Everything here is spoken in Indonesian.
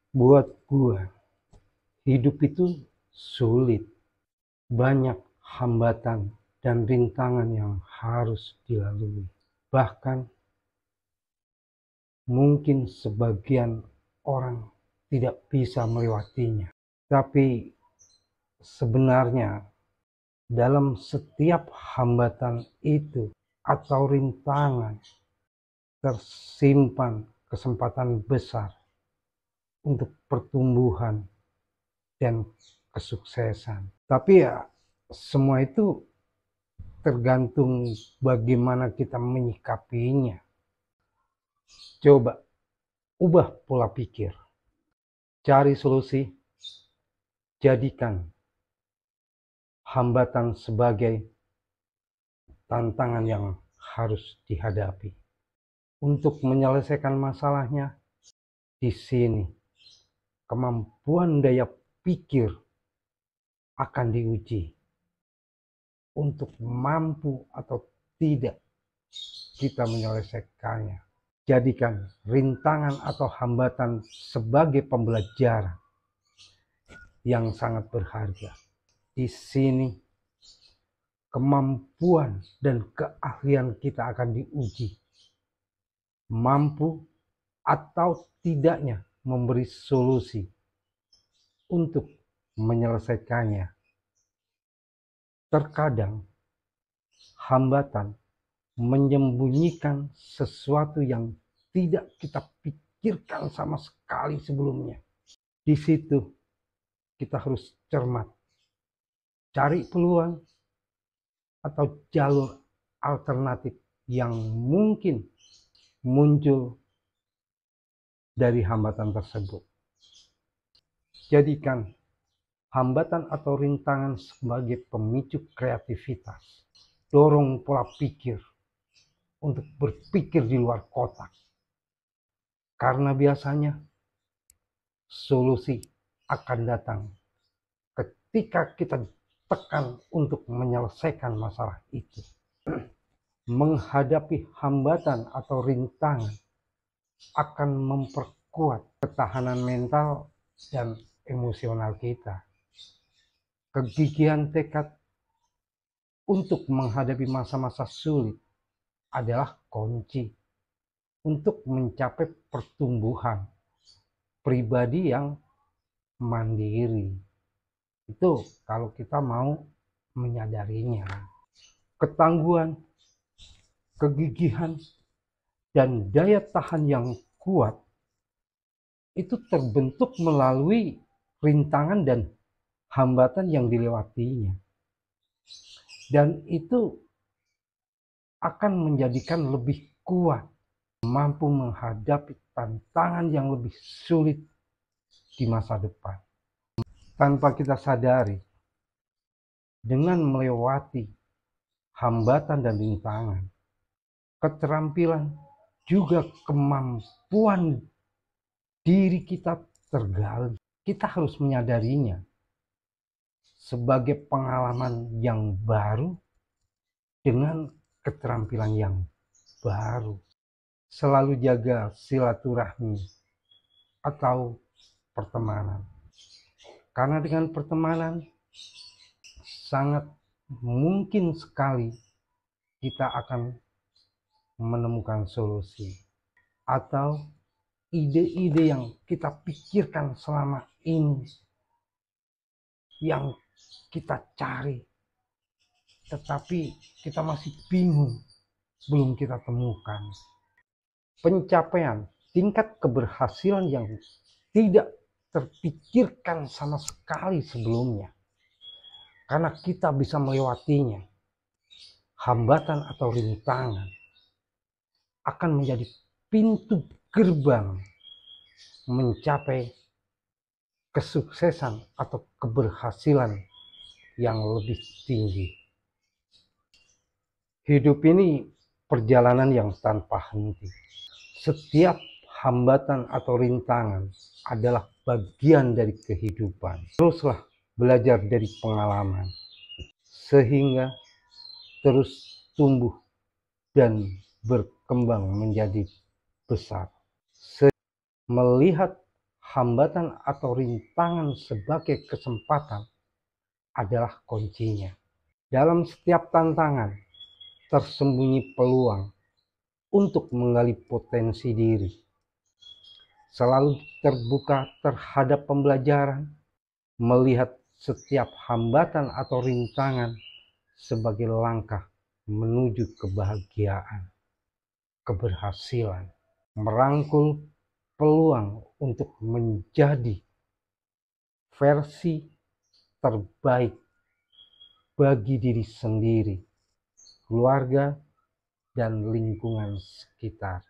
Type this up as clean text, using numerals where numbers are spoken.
Buat gua, hidup itu sulit, banyak hambatan dan rintangan yang harus dilalui. Bahkan mungkin sebagian orang tidak bisa melewatinya. Tapi sebenarnya dalam setiap hambatan itu atau rintangan tersimpan kesempatan besar untuk pertumbuhan dan kesuksesan. Tapi ya semua itu tergantung bagaimana kita menyikapinya. Coba ubah pola pikir, cari solusi, jadikan hambatan sebagai tantangan yang harus dihadapi. Untuk menyelesaikan masalahnya, di sini kemampuan daya pikir akan diuji. Untuk mampu atau tidak kita menyelesaikannya. Jadikan rintangan atau hambatan sebagai pembelajaran yang sangat berharga. Di sini kemampuan dan keahlian kita akan diuji. Mampu atau tidaknya memberi solusi untuk menyelesaikannya. Terkadang hambatan menyembunyikan sesuatu yang tidak kita pikirkan sama sekali sebelumnya. Di situ kita harus cermat, cari peluang atau jalur alternatif yang mungkin muncul dari hambatan tersebut. Jadikan hambatan atau rintangan sebagai pemicu kreativitas. Dorong pola pikir untuk berpikir di luar kotak. Karena biasanya solusi akan datang ketika kita tekan untuk menyelesaikan masalah itu. Menghadapi hambatan atau rintangan akan memperkuat ketahanan mental dan emosional kita. Kegigihan tekad untuk menghadapi masa-masa sulit adalah kunci untuk mencapai pertumbuhan pribadi yang mandiri. Itu kalau kita mau menyadarinya. Ketangguhan, kegigihan, dan daya tahan yang kuat itu terbentuk melalui rintangan dan hambatan yang dilewatinya. Dan itu akan menjadikan lebih kuat, mampu menghadapi tantangan yang lebih sulit di masa depan. Tanpa kita sadari, dengan melewati hambatan dan rintangan, keterampilan juga kemampuan diri kita tergali. Kita harus menyadarinya sebagai pengalaman yang baru dengan keterampilan yang baru. Selalu jaga silaturahmi atau pertemanan. Karena dengan pertemanan sangat mungkin sekali kita akan menemukan solusi atau ide-ide yang kita pikirkan selama ini, yang kita cari, tetapi kita masih bingung, belum kita temukan. Pencapaian tingkat keberhasilan yang tidak terpikirkan sama sekali sebelumnya, karena kita bisa melewatinya. Hambatan atau rintangan akan menjadi pintu gerbang mencapai kesuksesan atau keberhasilan yang lebih tinggi. Hidup ini perjalanan yang tanpa henti. Setiap hambatan atau rintangan adalah bagian dari kehidupan. Teruslah belajar dari pengalaman, sehingga terus tumbuh dan berkembang menjadi besar. Melihat hambatan atau rintangan sebagai kesempatan adalah kuncinya. Dalam setiap tantangan, tersembunyi peluang untuk menggali potensi diri. Selalu terbuka terhadap pembelajaran, melihat setiap hambatan atau rintangan sebagai langkah menuju kebahagiaan, keberhasilan, merangkul peluang untuk menjadi versi terbaik bagi diri sendiri, keluarga, dan lingkungan sekitar.